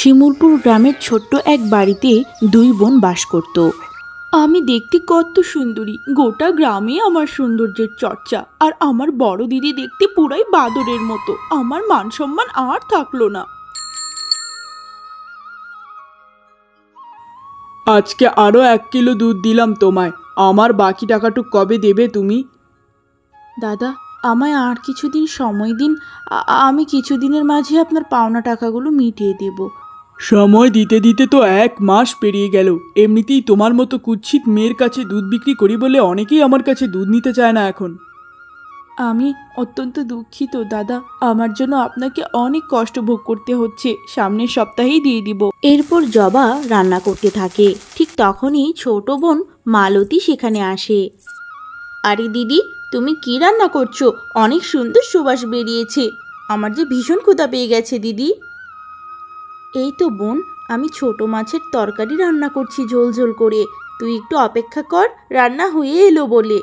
শিমুলপুর গ্রামের ছোট্ট এক বাড়িতে দুই বোন বাস করত। আমি দেখতে কত সুন্দরী, গোটা গ্রামে আমার সৌন্দর্যের চর্চা। আর আমার বড় দিদি দেখতে পুরাই বাদরের মতো। আমার মান সম্মান আর থাকলো না। আজকে আরো 1 কিলো দুধ দিলাম তোমায়, আমার বাকি টাকাটুক কবে দেবে তুমি? দাদা, আমায় আর কিছুদিন সময় দিন। আমি কিছুদিনের মাঝে আপনার পাওনা টাকাগুলো মিটিয়ে দেব। সময় দিতে দিতে তো 1 মাস পেরিয়ে গেল। এমনিতেই তোমার মতো কুৎসিত মেয়ের কাছে দুধ বিক্রি করি বলে অনেকেই আমার কাছে দুধ নিতে চায় না এখন। আমি অত্যন্ত দুঃখিত দাদা, আমার জন্য আপনাকে অনেক কষ্ট ভোগ করতে হচ্ছে। সামনের সপ্তাহেই দিয়ে দিব। এরপর জবা রান্না করতে থাকে। ঠিক তখনই ছোট বোন মালতী সেখানে আসে। আরে দিদি, তুমি কি রান্না করছো? অনেক সুন্দর সুবাস বেরিয়েছে। আমার যে ভীষণ ক্ষুধা পেয়ে গেছে দিদি। এই তো বোন, আমি ছোট মাছের তরকারি রান্না করছি ঝোল ঝোল করে। তুই একটু অপেক্ষা কর, রান্না হয়ে এলো বলে।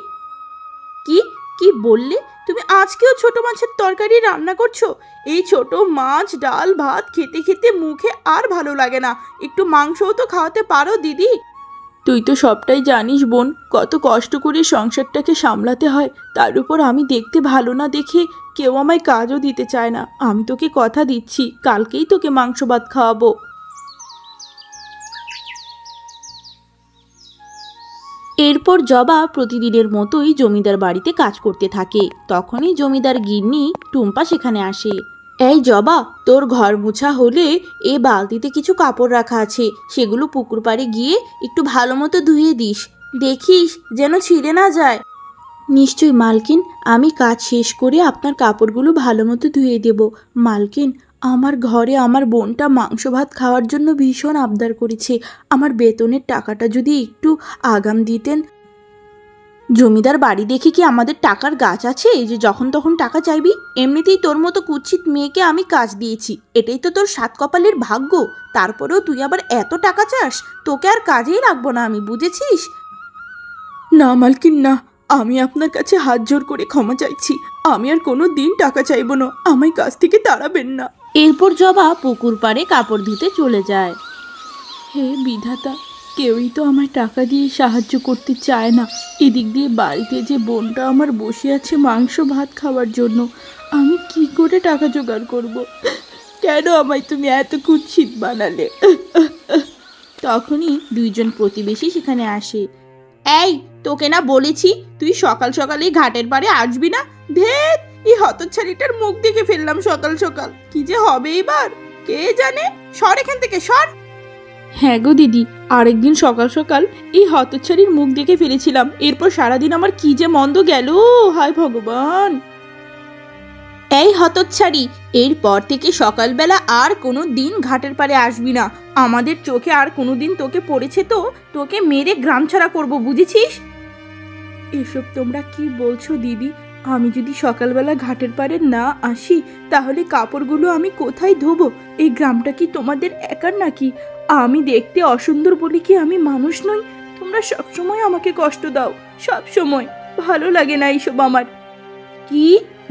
কি কি বললে? তুমি আজকেও ছোট মাছের তরকারি রান্না করছো? এই ছোট মাছ ডাল ভাত খেতে খেতে মুখে আর ভালো লাগে না। একটু মাংসও তো খাওয়াতে পারো দিদি। তুই তো সবটাই জানিস বোন, কত কষ্ট করে সংসারটাকে সামলাতে হয়। তার উপর আমি দেখতে ভালো না দেখে কেউ আমায় কাজও দিতে চায় না। আমি তোকে কথা দিচ্ছি, কালকেই তোকে মাংস ভাত খাওয়াবো। এরপর জবা প্রতিদিনের মতোই জমিদার বাড়িতে কাজ করতে থাকে। তখনই জমিদার গিন্নি টুম্পা সেখানে আসে। এই জবা, তোর ঘর মুছা হলে এ বালতিতে কিছু কাপড় রাখা আছে, সেগুলো পুকুর পাড়ে গিয়ে একটু ভালো মতো ধুয়ে দিস। দেখিস যেন ছিঁড়ে না যায়। নিশ্চয়ই মালকিন, আমি কাজ শেষ করে আপনার কাপড়গুলো ভালো মতো ধুয়ে দেব। মালকিন, আমার ঘরে আমার বোনটা মাংস ভাত খাওয়ার জন্য ভীষণ আবদার করেছে। আমার বেতনের টাকাটা যদি একটু আগাম দিতেন। জমিদার বাড়ি দেখে কি আমাদের টাকার গাছ আছে যে যখন তখন টাকা চাইবি? এমনিতেই তোর মতো কুৎসিত মেয়েকে আমি কাজ দিয়েছি, এটাই তো তোর 7 কপালের ভাগ্য। তারপরেও তুই আবার এত টাকা চাস? তোকে আর কাজেই রাখবো না আমি, বুঝেছিস? না মালকিন না, আমি আপনার কাছে হাত জোর করে ক্ষমা চাইছি। আমি আর কোনো দিন টাকা চাইবো না, আমায় কাজ থেকে তাড়াবেন না। এরপর জবা পুকুর পাড়ে কাপড় ধুতে চলে যায়। হে বিধাতা, কেউই তো আমায় টাকা দিয়ে সাহায্য করতে চায় না। এদিক দিয়ে বাড়িতে যে বোনটা আমার বসে আছে মাংস ভাত খাওয়ার জন্য, আমি কি করে টাকা জোগাড় করব? কেন আমায় তুমি এত কুৎসিত বানালে? তখনই দুইজন প্রতিবেশী সেখানে আসে। এই, তোকে না বলেছি তুই সকাল সকালেই ঘাটের পাড়ে আসবি না? ধেৎ, এই হতচ্ছাড়িটার মুখ দেখে ফেললাম সকাল সকাল। কি যে হবে এবার কে জানে। সর এখান থেকে, সর। হ্যাঁ গো দিদি, আরেকদিন সকাল সকাল এই হতচ্ছাড়ির মুখ দেখে ফেলেছিলাম। এরপর সারাদিন আমার কি যে মন্দ গেল, হায় ভগবান। এই হতচ্ছাড়ি, এরপর থেকে সকালবেলা আর কোনো দিন ঘাটের পাড়ে আসবি না। আমাদের চোখে আর কোনো দিন তোকে পড়েছে তো তোকে মেরে গ্রাম ছাড়া করবো, বুঝেছিস? এসব তোমরা কি বলছো দিদি? আমি যদি সকালবেলা ঘাটের পাড়ে না আসি তাহলে কাপড়গুলো আমি কোথায় ধোবো? এই গ্রামটা কি তোমাদের একার নাকি? আমি দেখতে অসুন্দর বলে কি আমি মানুষ নই? তোমরা সবসময় আমাকে কষ্ট দাও, সব সময়। ভালো লাগে না এইসব আমার। কি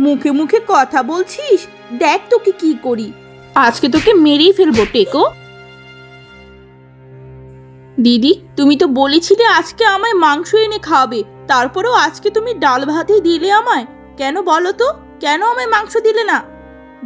মুখে মুখে কথা বলছিস? দেখ তোকে কি করি। আজকে তোকে মেরেই ফেলবো টেকো। দিদি, তুমি তো বলেছিলে আজকে আমায় মাংস এনে খাওয়াবে, তারপরেও আজকে তুমি ডাল ভাতই দিলে আমায়। কেন বলো তো, কেন আমায় মাংস দিলে না?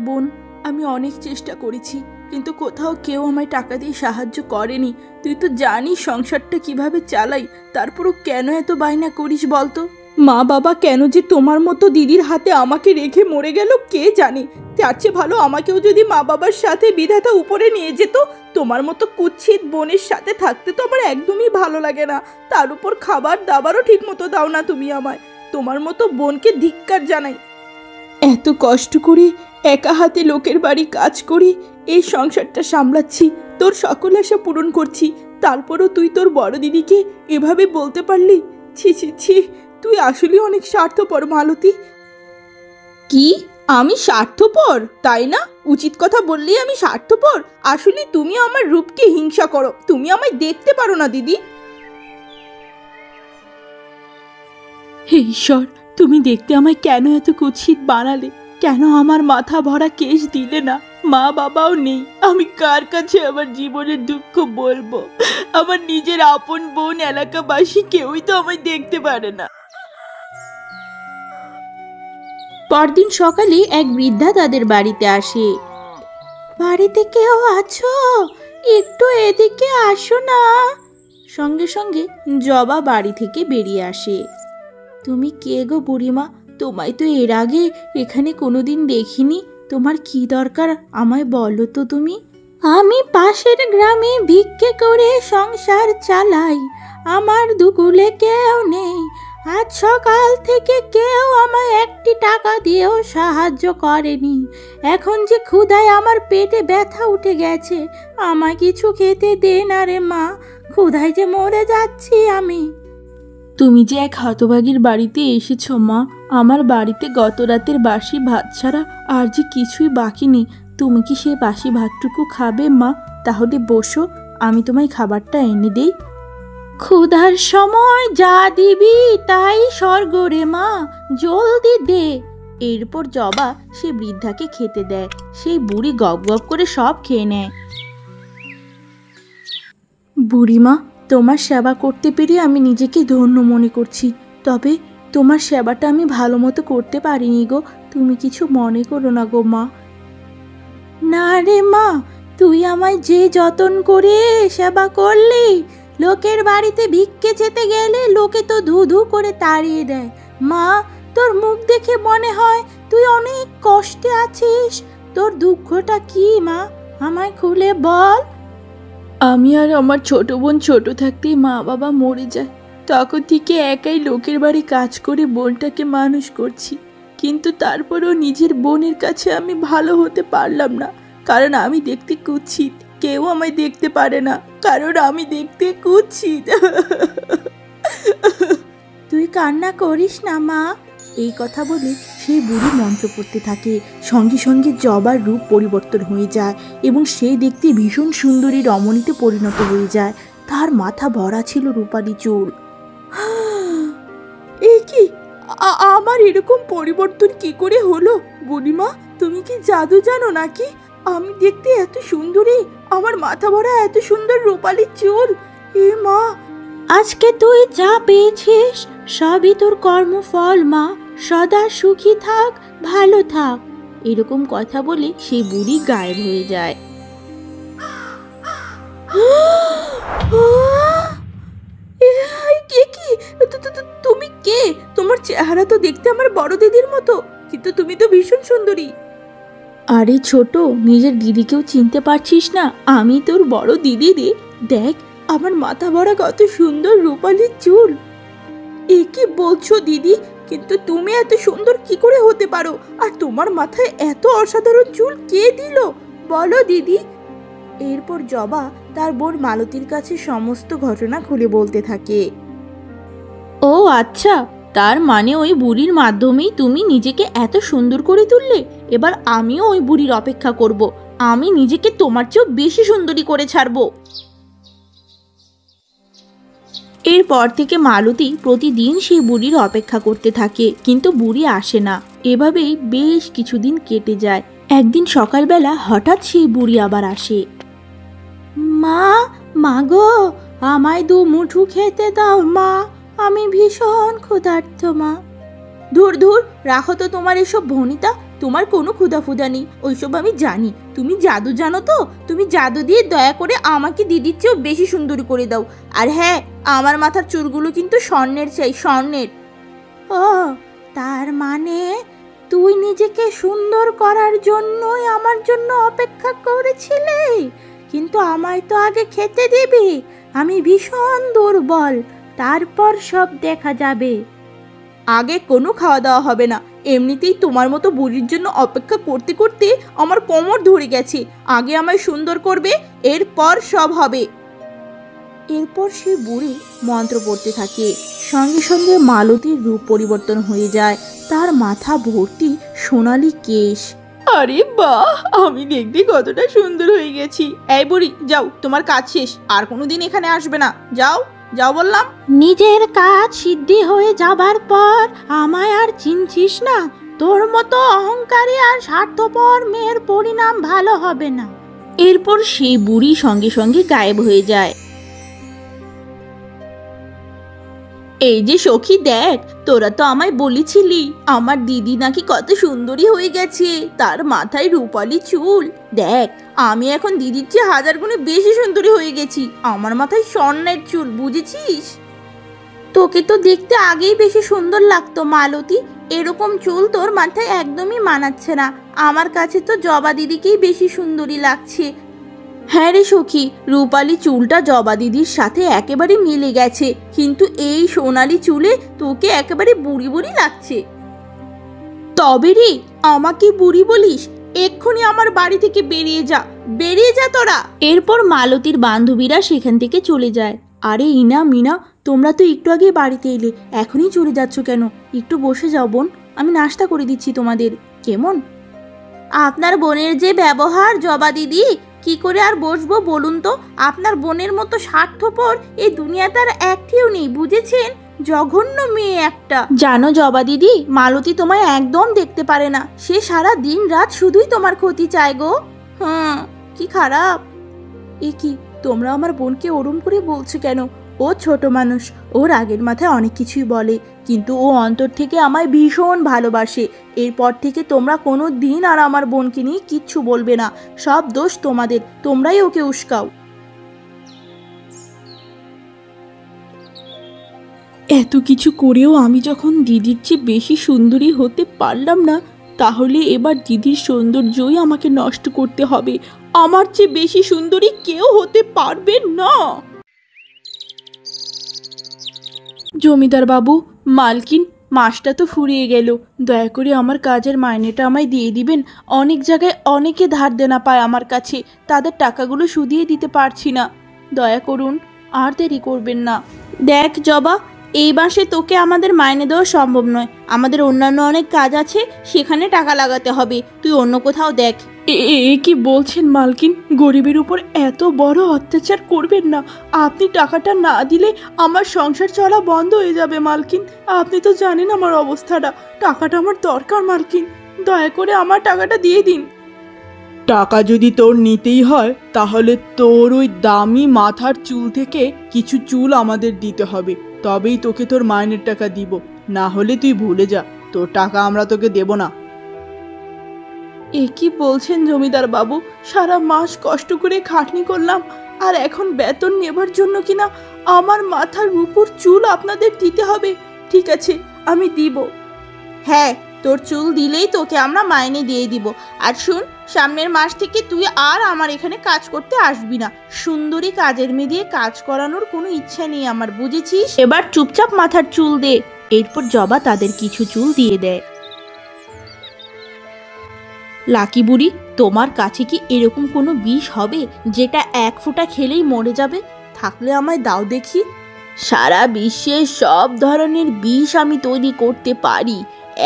বোন, আমি অনেক চেষ্টা করেছি, কিন্তু কোথাও কেউ আমায় টাকা দিয়ে সাহায্য করেনি। তুই তো জানিস সংসারটা কিভাবে চালাই, তারপরও কেন এত বায়না করিস বলতো? মা বাবা কেন যে তোমার মতো দিদির হাতে আমাকে রেখে মরে গেল কে জানে। তার চেয়ে ভালো আমাকেও যদি মা বাবার সাথে বিধাতা উপরে নিয়ে যেত। তোমার মতো কুৎসিত বোনের সাথে থাকতে তো আমার একদমই ভালো লাগে না। তার উপর খাবার দাবারও ঠিক মতো দাও না তুমি আমায়। তোমার মতো বোনকে ধিক্কার জানাই। এত কষ্ট করে একা হাতে লোকের বাড়ি কাজ করি এই সংসারটা সামলাচ্ছি, তোর সকল আশা পূরণ করছি, তারপরও তুই তোর বড় দিদিকে এভাবে বলতে পারলি? ছি ছি ছি, তুই আসলে অনেক স্বার্থপর মালতী। কি, আমি স্বার্থপর? তাই না? উচিত কথা বললেই আমি স্বার্থপর? আসলে তুমি আমার রূপকে হিংসা করো, তুমি আমায় দেখতে পারো না দিদি। হে ঈশ্বর, তুমি দেখতে আমায় কেন এত কুৎসিত বানালে? কেন আমার মাথা ভরা কেশ দিলে না? মা বাবাও নেই, আমি কার কাছে আমার জীবনের দুঃখ বলবো? আমার নিজের আপন বোন এলাকাবাসী কেউই তো আমায় দেখতে পারে না। পরদিন সকালে এক বৃদ্ধা তাদের বাড়িতে আসে। বাড়িতে কেউ আছো? একটু এদিকে আসো না। সঙ্গে সঙ্গে জবা বাড়ি থেকে বেরিয়ে আসে। তুমি কে গো বুড়িমা? তোমায় তো এর আগে এখানে কোনোদিন দেখিনি। তোমার কি দরকার আমায় বলো তো তুমি। আমি পাশের গ্রামে ভিক্ষে করে সংসার চালাই। আমার দুকুলে কেউ নেই। আজ সকাল থেকে কেউ আমায় একটি টাকা দিয়েও সাহায্য করেনি। এখন যে ক্ষুধায় আমার পেটে ব্যথা উঠে গেছে, আমায় কিছু খেতে দে না রে মা, ক্ষুধায় যে মরে যাচ্ছি আমি। তুমি যে এক হতভাগীর বাড়িতে এসেছো মা। আমার বাড়িতে গত রাতের বাসি ভাত ছাড়া আর যে কিছুই বাকি নেই। তুমি কি সেই বাসি ভাতটুকু খাবে মা? তাহলে বসো, আমি তোমায় খাবারটা এনে দেই। ক্ষুধার সময় যা দিবি তাই স্বর্গ রে মা, জলদি দে। এরপর জবা সে বৃদ্ধাকে খেতে দেয়। সেই বুড়ি গপ গপ করে সব খেয়ে নেয়। বুড়িমা, তোমার সেবা করতে পেরে আমি নিজেকে ধন্য মনে করছি। তবে তোমার সেবাটা আমি ভালো মতো করতে পারিনি গো, তুমি কিছু মনে করো না গো মা। না রে মা, তুই আমায় যে যতন করে সেবা করলি, লোকের বাড়িতে ভিক্ষে যেতে গেলে লোকে তো ধু ধু করে তাড়িয়ে দেয়। মা, তোর মুখ দেখে মনে হয় তুই অনেক কষ্টে আছিস। তোর দুঃখটা কি মা, আমায় খুলে বল। আমি আর আমার ছোট বোন ছোট থাকতেই মা বাবা মরে যায়। তখন থেকে একাই লোকের বাড়ি কাজ করে বোনটাকে মানুষ করছি। কিন্তু তারপরেও নিজের বোনের কাছে আমি ভালো হতে পারলাম না, কারণ আমি দেখতে কুৎসিত। কেউ আমায় দেখতে পারে না, কারণ আমি দেখতে কুৎসিত। তুই কান্না করিস না মা। এই কথা বলে সেই বুড়ি মন্ত্র পড়তে থাকে। সঙ্গে সঙ্গে জবার রূপ পরিবর্তন হয়ে যায় এবং সে দেখতে ভীষণ সুন্দরী রমণীতে পরিণত হয়ে যায়। তার মাথা ভরা ছিল রূপালি চুল। এই কি, আমার এরকম পরিবর্তন কি করে হলো? বুড়িমা, তুমি কি জাদু জানো নাকি? আমি দেখতে এত সুন্দরী, আমার মাথা ভরা এত সুন্দর রূপালি চুল। এ মা, আজকে তুই যা পেয়েছিস সবই তোর কর্মফল মা। সদা সুখী থাক, ভালো থাক। এরকম কথা বলে সেই বুড়ি গায়েব হয়ে যায়। তুমি কে? তোমার চেহারা তো দেখতে আমার বড় দিদির মতো, কিন্তু তুমি তো ভীষণ সুন্দরী। আরে ছোট, নিজের দিদিকেও চিনতে পারছিস না? আমি তোর বড় দিদি রে। দেখ আমার মাথা ভরা কত সুন্দর রূপালি চুল। এ কি বলছো দিদি? কিন্তু তুমি এত সুন্দর কি করে হতে পারো? আর তোমার মাথায় এত অসাধারণ চুল কে দিল বলো দিদি? এরপর জবা তার বোন মালতীর কাছে সমস্ত ঘটনা খুলে বলতে থাকে। ও আচ্ছা, তার মানে ওই বুড়ির মাধ্যমেই তুমি নিজেকে এত সুন্দর করে তুললে। এবার আমিও ওই বুড়ির অপেক্ষা করব। আমি নিজেকে তোমার চেয়েও বেশি সুন্দরী করে ছাড়বো। এরপর থেকে মালতী প্রতিদিন সেই বুড়ির অপেক্ষা করতে থাকে, কিন্তু বুড়ি আসে না। এভাবেই বেশ কিছুদিন কেটে যায়। একদিন সকালবেলা হঠাৎ সেই বুড়ি আবার আসে। মা, মাগো, আমায় দু মুঠো খেতে দাও মা, আমি ভীষণ ক্ষুধার্ত মা। ধুর ধুর, রাখো তো তোমার এসব ভনিতা। তোমার কোনো ক্ষুধা নেই, ওইসব আমি জানি। তুমি জাদু জানো তো? তুমি জাদু দিয়ে দয়া করে আমাকে দিদির চেয়েও বেশি সুন্দরী করে দাও। আর হ্যাঁ, আমার মাথার চুলগুলো কিন্তু স্বর্ণের চাই, স্বর্ণের। ও, তার মানে তুই নিজেকে সুন্দর করার জন্যই আমার জন্য অপেক্ষা করেছিলি? কিন্তু আমায় তো আগে খেতে দিবি। আমি ভীষণ দুর্বল, তারপর সব দেখা যাবে। আগে কোনো খাওয়া দাওয়া হবে না। এমনিতেই তোমার মতো বুড়ির জন্য অপেক্ষা করতে করতে আমার কোমর ধরে গেছে। আগে আমায় সুন্দর করবে, এরপর সব হবে। এরপর সে বুড়ি মন্ত্র পড়তে থাকে। সঙ্গে সঙ্গে মালতীর রূপ পরিবর্তন হয়ে যায়। তার মাথা ভর্তি সোনালি কেশ। আরে বাহ, আমি দেখতে কতটা সুন্দর হয়ে গেছি। এই বুড়ি, যাও, তোমার কাজ শেষ। আর কোনোদিন এখানে আসবে না। যাও, যাও বললাম। নিজের কাজ সিদ্ধি হয়ে যাবার পর আমায় আর চিনছিস না? তোর মতো অহংকারী আর স্বার্থপর মেয়ের পরিণাম ভালো হবে না। এরপর সেই বুড়ি সঙ্গে সঙ্গে গায়েব হয়ে যায়। এই যে সখী দেখ, তোরা তো আমায় বলেছিলি আমার দিদি নাকি কত সুন্দরী হয়ে গেছে, তার মাথায় রূপালি চুল। দেখ, আমি এখন দিদির চেয়ে 1000 গুণে বেশি সুন্দরী হয়ে গেছি। আমার মাথায় স্বর্ণের চুল, বুঝেছিস? তোকে তো দেখতে আগেই বেশি সুন্দর লাগতো মালতী, এরকম চুল তোর মাথায় একদমই মানাচ্ছে না। আমার কাছে তো জবা দিদিকেই বেশি সুন্দরী লাগছে। হ্যাঁ রে সখী, রূপালি চুলটা জবা দিদির সাথে একেবারে মিলে গেছে, কিন্তু এই সোনালি চুলে তোকে একেবারে বুড়ি বুড়ি লাগছে। তবে রে, আমাকে বুড়ি বলিস? এক্ষুনি আমার বাড়ি থেকে বেরিয়ে যা, বেরিয়ে যা তোরা। এরপর মালতীর বান্ধবীরা সেখান থেকে চলে যায়। আরে ইনা, মিনা, তোমরা তো একটু আগে বাড়িতে এলে, এখনই চলে যাচ্ছ কেন? একটু বসে যাও বোন, আমি নাস্তা করে দিচ্ছি তোমাদের, কেমন? আপনার বোনের যে ব্যবহার জবা দিদি, কি করে আর বসবো বলুন তো? আপনার বোনের মতো স্বার্থপর এই দুনিয়াতে আর একটিও নেই, বুঝেছেন? জঘন্য মেয়ে একটা। জানো জবা দিদি, মালতী তোমায় একদম দেখতে পারে না, সে সারা দিন রাত শুধুই তোমার ক্ষতি চায় গো। কি খারাপ। এ কি, তোমরা আমার বোনকে ওরম করে বলছো কেন? ও ছোট মানুষ, ওর আগের মাথায় অনেক কিছুই বলে, কিন্তু ও অন্তর থেকে আমায় ভীষণ ভালোবাসে। এরপর থেকে তোমরা কোনো দিন আর আমার বোনকে নিয়ে কিচ্ছু বলবে না, সব দোষ তোমাদের, তোমরাই ওকে উস্কাও। এত কিছু করেও আমি যখন দিদির চেয়ে বেশি সুন্দরী হতে পারলাম না, তাহলে এবার দিদির সৌন্দর্যই আমাকে নষ্ট করতে হবে। আমার চেয়ে বেশি সুন্দরী কেউ হতে পারবে না। জমিদার বাবু, মালকিন, মাসটা তো ফুরিয়ে গেল, দয়া করে আমার কাজের মাইনেটা আমায় দিয়ে দিবেন। অনেক জায়গায় অনেকে ধার দেনা পায় আমার কাছে, তাদের টাকাগুলো শুধিয়ে দিতে পারছি না, দয়া করুন, আর দেরি করবেন না। দেখ জবা, এই মাসে তোকে আমাদের মাইনে দেওয়া সম্ভব নয়, আমাদের অন্যান্য অনেক কাজ আছে, সেখানে টাকা লাগাতে হবে, তুই অন্য কোথাও দেখ। এ কি বলছেন মালকিন? গরিবের উপর এত বড় অত্যাচার করবেন না। আপনি টাকাটা না দিলে আমার সংসার চলা বন্ধ হয়ে যাবে মালকিন। আপনি তো জানেন আমার অবস্থাটা, টাকাটা আমার দরকার মালকিন, দয়া করে আমার টাকাটা দিয়ে দিন। টাকা যদি তোর নিতেই হয়, তাহলে তোর ওই দামি মাথার চুল থেকে কিছু চুল আমাদের দিতে হবে, তবেই তোকে তোর মাইনের টাকা দিব, না হলে তুই ভুলে যা, তোর টাকা আমরা তোকে দেব না। এ কি বলছেন জমিদার বাবু? সারা মাস কষ্ট করে খাটনি করলাম, আর এখন বেতন নেবার জন্য কিনা আমার মাথার উপর চুল আপনাদের দিতে হবে? ঠিক আছে, আমি দিব। হ্যাঁ, তোর চুল দিলেই তোকে আমরা মাইনে দিয়ে দিব। আর শুন, সামনের মাস থেকে তুই আর আমার এখানে কাজ করতে আসবি না। সুন্দরী কাজের মেয়ে দিয়ে কাজ করানোর কোনো ইচ্ছা নেই আমার, বুঝেছিস? এবার চুপচাপ মাথার চুল দে। এরপর জবা তাদের কিছু চুল দিয়ে দেয়। লাকি বুড়ি, তোমার কাছে কি এরকম কোনো বিষ হবে যেটা 1 ফোঁটা খেলেই মরে যাবে? থাকলে আমায় দাও দেখি। সারা বিশ্বের সব ধরনের বিষ আমি তৈরি করতে পারি,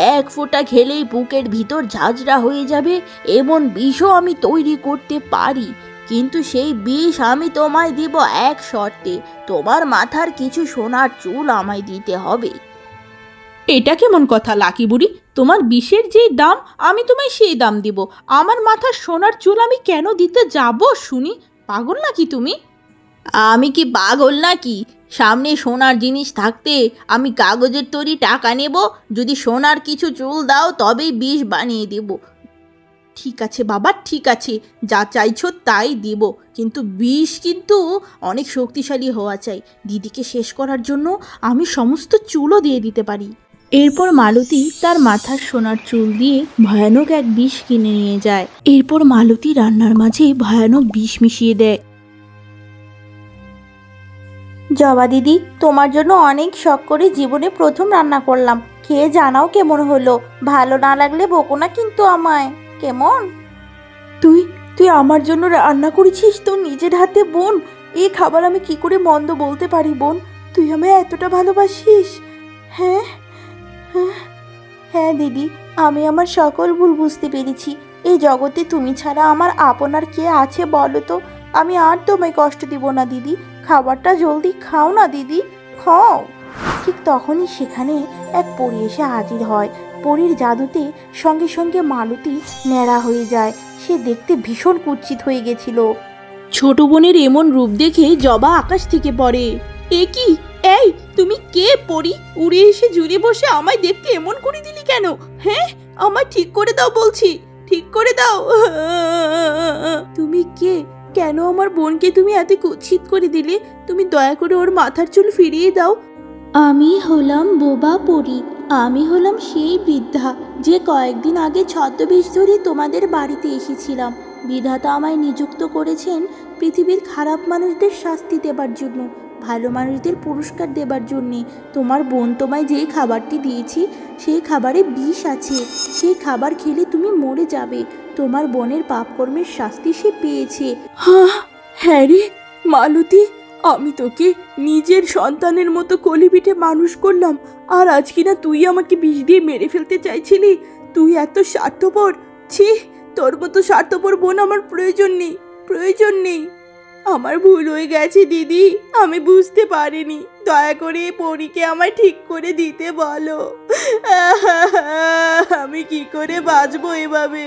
1 ফোঁটা খেলেই বুকের ভিতর ঝাঁঝরা হয়ে যাবে এমন বিষও আমি তৈরি করতে পারি, কিন্তু সেই বিষ আমি তোমায় দিব এক শর্তে, তোমার মাথার কিছু সোনার চুল আমায় দিতে হবে। এটা কেমন কথা লাকি বুড়ি? তোমার বিষের যে দাম, আমি তোমায় সেই দাম দিব। আমার মাথার সোনার চুল আমি কেন দিতে যাব শুনি? পাগল নাকি তুমি? আমি কি পাগল নাকি? সামনে সোনার জিনিস থাকতে আমি কাগজের তৈরি টাকা নেব? যদি সোনার কিছু চুল দাও তবেই বিষ বানিয়ে দেব। ঠিক আছে বাবা, ঠিক আছে, যা চাইছো তাই দিব, কিন্তু বিষ কিন্তু অনেক শক্তিশালী হওয়া চাই। দিদিকে শেষ করার জন্য আমি সমস্ত চুলও দিয়ে দিতে পারি। এরপর মালতী তার মাথার সোনার চুল দিয়ে ভয়ানক এক বিষ কিনে নিয়ে যায়। এরপর মালতী রান্নার মাঝে ভয়ানক বিষ মিশিয়ে দেয়। জবা দিদি, তোমার জন্য অনেক শখ করে জীবনে প্রথম রান্না করলাম, খেয়ে জানাও কেমন হলো। ভালো না লাগলে বকো না কিন্তু আমায়, কেমন? তুই তুই আমার জন্য রান্না করেছিস তোর নিজের হাতে বোন? এই খাবার আমি কি করে মন্দ বলতে পারি বোন? তুই আমায় এতটা ভালোবাসিস? হ্যাঁ হ্যাঁ হ্যাঁ দিদি, আমি আমার সকল ভুল বুঝতে পেরেছি। এই জগতে তুমি ছাড়া আমার আপনার কে আছে বলো তো? আমি আর তোমায় কষ্ট দিব না দিদি, খাবারটা জলদি খাও না দিদি, খাও। ঠিক তখনই সেখানে এক পরী এসে হাজির হয়। পরীর জাদুতে সঙ্গে সঙ্গে মালতী ন্যাড়া হয়ে যায়। সে দেখতে ভীষণ কুৎসিত হয়ে গেছিল। ছোট বোনের এমন রূপ দেখে জবা আকাশ থেকে পড়ে। এ কি? এই তুমি কে পরী? উড়ে এসে জুড়ে বসে আমায় দেখতে এমন করে দিলি কেন? হ্যাঁ, আমায় ঠিক করে দাও বলছি, ঠিক করে দাও। তুমি কে? কেন আমার বোনকে তুমি এত কুৎসিত করে দিলে? তুমি দয়া করে ওর মাথার চুল ফিরিয়ে দাও। আমি হলাম বোবা পরী। আমি হলাম সেই বৃদ্ধা যে কয়েকদিন আগে ছদ্মবেশ ধরে তোমাদের বাড়িতে এসেছিলাম। বিধাতা আমায় নিযুক্ত করেছেন পৃথিবীর খারাপ মানুষদের শাস্তি দেবার জন্য, ভালো মানুষদের পুরস্কার দেবার জন্যে। তোমার বোন তোমায় যে খাবারটি দিয়েছি সেই খাবারে বিষ আছে। সেই খাবার খেলে তুমি মরে যাবে। তোমার বোনের পাপকর্মের শাস্তি সে পেয়েছে। হ্যাঁ রে মালতী, আমি তোকে নিজের সন্তানের মতো কোলে পিঠে মানুষ করলাম, আর আজ কিনা তুই আমাকে বিষ দিয়ে মেরে ফেলতে চাইছিলি? তুই এত স্বার্থপর! ছি, তোর মতো স্বার্থপর বোন আমার প্রয়োজন নেই, প্রয়োজন নেই। আমার ভুল হয়ে গেছে দিদি, আমি বুঝতে পারিনি। দয়া করে পরীকে আমায় ঠিক করে দিতে বলো। আমি কি করে বাঁচবো এভাবে?